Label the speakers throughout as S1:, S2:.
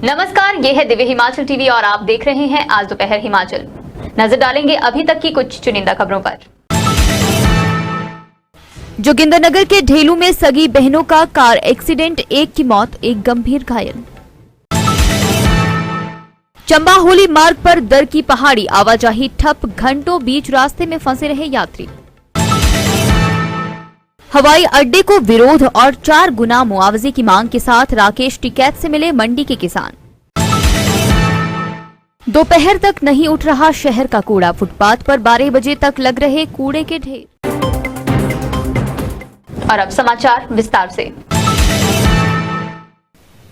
S1: नमस्कार, ये है दिव्य हिमाचल टीवी और आप देख रहे हैं आज दोपहर हिमाचल। नजर डालेंगे अभी तक की कुछ चुनिंदा खबरों पर। जोगिंद्रनगर के ढेलू में सगी बहनों का कार एक्सीडेंट, एक की मौत, एक गंभीर घायल। चंबा होली मार्ग पर दर की पहाड़ी, आवाजाही ठप, घंटों बीच रास्ते में फंसे रहे यात्री। हवाई अड्डे को विरोध और 4 गुना मुआवजे की मांग के साथ राकेश टिकैत से मिले मंडी के किसान। दोपहर तक नहीं उठ रहा शहर का कूड़ा, फुटपाथ पर 12 बजे तक लग रहे कूड़े के ढेर। और अब समाचार विस्तार से।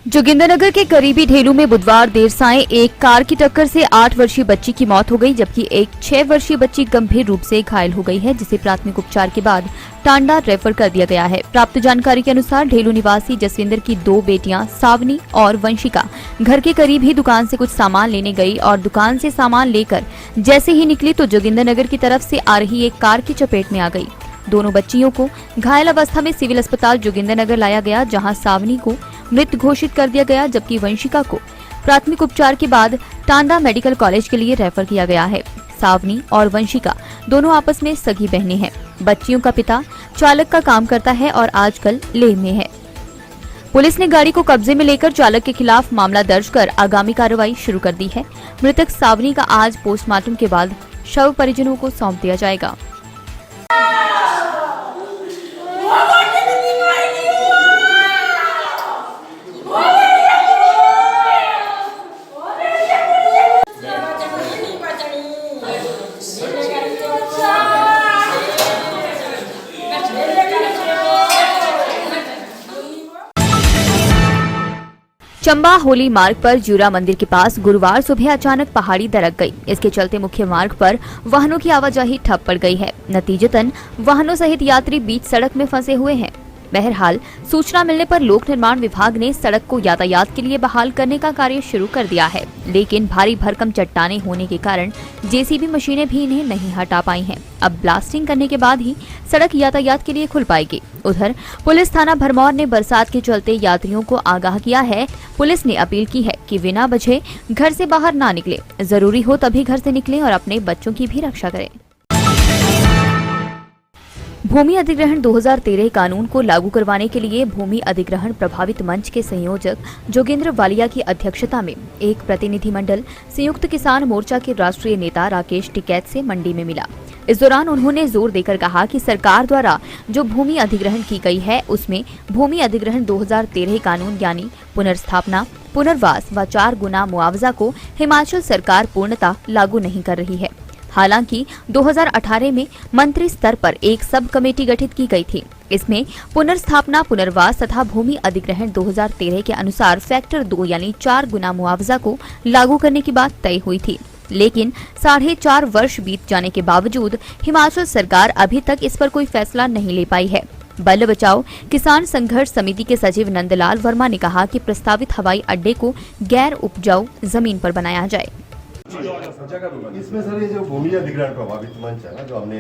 S1: जोगिंद्रनगर के करीबी ढेलू में बुधवार देर सायं एक कार की टक्कर से 8 वर्षीय बच्ची की मौत हो गई, जबकि एक 6 वर्षीय बच्ची गंभीर रूप से घायल हो गई है, जिसे प्राथमिक उपचार के बाद टांडा रेफर कर दिया गया है। प्राप्त जानकारी के अनुसार ढेलू निवासी जसविंदर की 2 बेटियां सावनी और वंशिका घर के करीब ही दुकान से कुछ सामान लेने गई और दुकान से सामान लेकर जैसे ही निकली तो जोगिंद्रनगर की तरफ से आ रही एक कार की चपेट में आ गई। दोनों बच्चियों को घायल अवस्था में सिविल अस्पताल जोगिंद्रनगर लाया गया, जहां सावनी को मृत घोषित कर दिया गया, जबकि वंशिका को प्राथमिक उपचार के बाद टांडा मेडिकल कॉलेज के लिए रेफर किया गया है। सावनी और वंशिका दोनों आपस में सगी बहनें हैं। बच्चियों का पिता चालक का काम करता है और आजकल लेह में है। पुलिस ने गाड़ी को कब्जे में लेकर चालक के खिलाफ मामला दर्ज कर आगामी कार्रवाई शुरू कर दी है। मृतक सावनी का आज पोस्टमार्टम के बाद शव परिजनों को सौंप दिया जाएगा। चंबा होली मार्ग पर जूरा मंदिर के पास गुरुवार सुबह अचानक पहाड़ी दरक गई। इसके चलते मुख्य मार्ग पर वाहनों की आवाजाही ठप पड़ गई है। नतीजतन वाहनों सहित यात्री बीच सड़क में फंसे हुए हैं। बहरहाल सूचना मिलने पर लोक निर्माण विभाग ने सड़क को यातायात के लिए बहाल करने का कार्य शुरू कर दिया है, लेकिन भारी भरकम चट्टानें होने के कारण जेसीबी मशीनें भी इन्हें नहीं हटा पाई हैं। अब ब्लास्टिंग करने के बाद ही सड़क यातायात के लिए खुल पाएगी। उधर पुलिस थाना भरमौर ने बरसात के चलते यात्रियों को आगाह किया है। पुलिस ने अपील की है कि बिना वजह घर से बाहर ना निकले, जरूरी हो तभी घर से निकलें और अपने बच्चों की भी रक्षा करें। भूमि अधिग्रहण 2013 कानून को लागू करवाने के लिए भूमि अधिग्रहण प्रभावित मंच के संयोजक जोगेंद्र वालिया की अध्यक्षता में एक प्रतिनिधिमंडल संयुक्त किसान मोर्चा के राष्ट्रीय नेता राकेश टिकैत से मंडी में मिला। इस दौरान उन्होंने जोर देकर कहा कि सरकार द्वारा जो भूमि अधिग्रहण की गई है उसमें भूमि अधिग्रहण 2013 कानून यानी पुनर्स्थापना, पुनर्वास व 4 गुना मुआवजा को हिमाचल सरकार पूर्णतः लागू नहीं कर रही है। हालांकि 2018 में मंत्री स्तर पर एक सब कमेटी गठित की गई थी। इसमें पुनर्स्थापना, पुनर्वास तथा भूमि अधिग्रहण 2013 के अनुसार फैक्टर 2 यानी 4 गुना मुआवजा को लागू करने की बात तय हुई थी, लेकिन 4.5 वर्ष बीत जाने के बावजूद हिमाचल सरकार अभी तक इस पर कोई फैसला नहीं ले पाई है। बल बचाओ किसान संघर्ष समिति के सचिव नंदलाल वर्मा ने कहा कि प्रस्तावित हवाई अड्डे को गैर उपजाऊ जमीन पर बनाया जाए।
S2: इसमें सर ये जो भूमि अधिग्रहण प्रभावित मंच है ना, जो हमने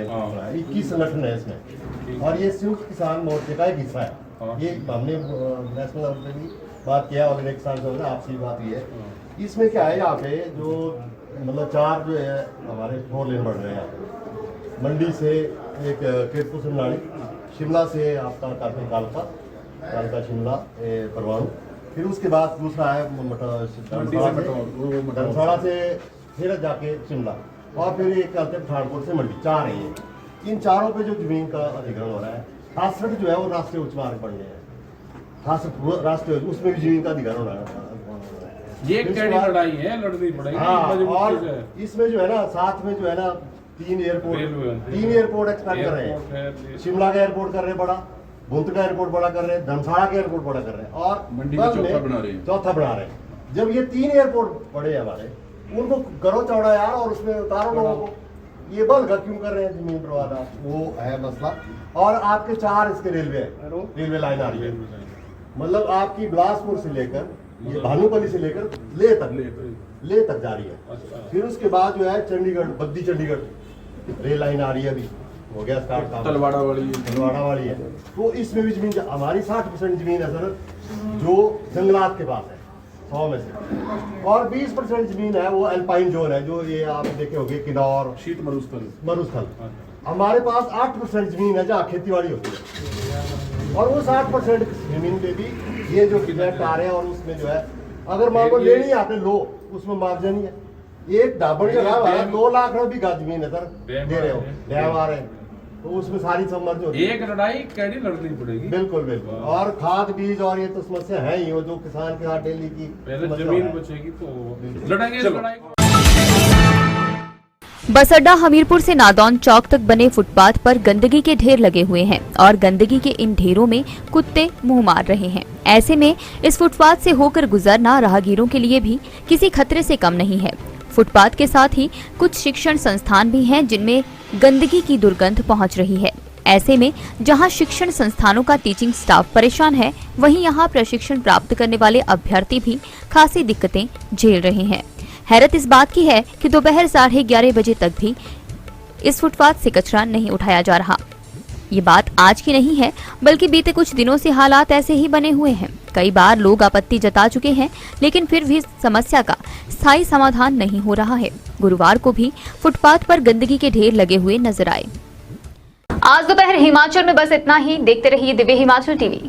S2: 21 संगठन है इसमें, और ये संयुक्त किसान मोर्चे का एक हिस्सा है। ये हमने नेशनल लेवल पे भी बात किया और किसान से आपसी बात ये है। इसमें क्या है, यहाँ पे जो मतलब 4 जो है हमारे 4 लेन बढ़ रहे हैं। यहाँ पे मंडी से एक केतपुर से मनाली, शिमला से आपका काफी कालका शिमला परवाणु, फिर उसके बाद दूसरा है धर्मशाला से फिर जाके शिमला, और फिर एक करते पठानकोट से मंडी। 4 है ये। इन चारों पे जो जमीन का अधिग्रहण हो रहा है, खास सड़क जो है वो राष्ट्रीय उच्च मार्ग बनने हैं, खास राष्ट्रीय उसमें भी जमीन का अधिग्रहण हो रहा है।
S3: ये लड़ाई है, लड़नी पड़ेगी।
S2: और इसमें जो है ना, साथ में जो है ना 3 एयरपोर्ट एक्सपेंड कर रहे हैं। शिमला का एयरपोर्ट कर रहे हैं बड़ा, भुंत का एयरपोर्ट बड़ा कर रहे हैं, धर्मशाला का एयरपोर्ट बड़ा कर रहे हैं, और
S3: मंडी में
S2: चौथा बना रहे हैं। जब ये 3 एयरपोर्ट बड़े हमारे, उनको करो चौड़ा यार, और उसमें उतारो लोगों को। ये बल क्यों कर रहे हैं जमीन पर, वो है मसला। और आपके 4 इसके रेलवे लाइन आ रही है, मतलब आपकी बिलासपुर से लेकर ये भानुपल्ली से लेकर ले तक जा रही है। फिर उसके बाद जो है चंडीगढ़, बद्दी चंडीगढ़ रेल लाइन आ रही है, अभी हो गया स्टार्ट काम, तलवाड़ा वाली है। तो इसमें भी जमीन हमारी 60% जमीन है सर, जो जंगलात के पास है। 100 में से। और 20% जमीन है वो अल्पाइन जोन है, जो ये आप देखे होंगे किन्नौर,
S3: शीत मरुस्थल।
S2: मरुस्थल। हमारे पास 8% जमीन है जहाँ खेतीबाड़ी होती है, और उस 8% जमीन पे भी ये जो प्रोजेक्ट आ रहे हैं, और उसमें जो है अगर मान लो लेनी है आपने लो, उसमें मार्जिन नहीं है। एक डाबड़ जगह है 2 लाख रुपए बीघा जमीन है सर, दे रहे हो, डैम आ रहे हैं, तो उसमें सारी समझ होती है।
S3: एक लड़ाई कैडी लड़नी पड़ेगी।
S2: बिल्कुल बिल्कुल। और खाद बीज और ये तो समस्या है ही, वो जो किसान के साथ डेली की
S3: पहले
S2: समस्या
S3: जमीन
S2: है।
S3: बचेगी तो लड़ेंगे इस लड़ाई को।
S1: बस अड्डा हमीरपुर से नादौन चौक तक बने फुटपाथ पर गंदगी के ढेर लगे हुए हैं और गंदगी के इन ढेरों में कुत्ते मुंह मार रहे हैं। ऐसे में इस फुटपाथ से होकर गुजरना राहगीरों के लिए भी किसी खतरे से कम नहीं है। फुटपाथ के साथ ही कुछ शिक्षण संस्थान भी हैं जिनमें गंदगी की दुर्गंध पहुंच रही है। ऐसे में जहां शिक्षण संस्थानों का टीचिंग स्टाफ परेशान है, वहीं यहां प्रशिक्षण प्राप्त करने वाले अभ्यर्थी भी खासी दिक्कतें झेल रहे हैं। हैरत इस बात की है कि दोपहर 11:30 बजे तक भी इस फुटपाथ से कचरा नहीं उठाया जा रहा। ये बात आज की नहीं है, बल्कि बीते कुछ दिनों से हालात ऐसे ही बने हुए हैं। कई बार लोग आपत्ति जता चुके हैं, लेकिन फिर भी समस्या का स्थायी समाधान नहीं हो रहा है। गुरुवार को भी फुटपाथ पर गंदगी के ढेर लगे हुए नजर आए। आज दोपहर हिमाचल में बस इतना ही। देखते रहिए दिव्य हिमाचल टीवी।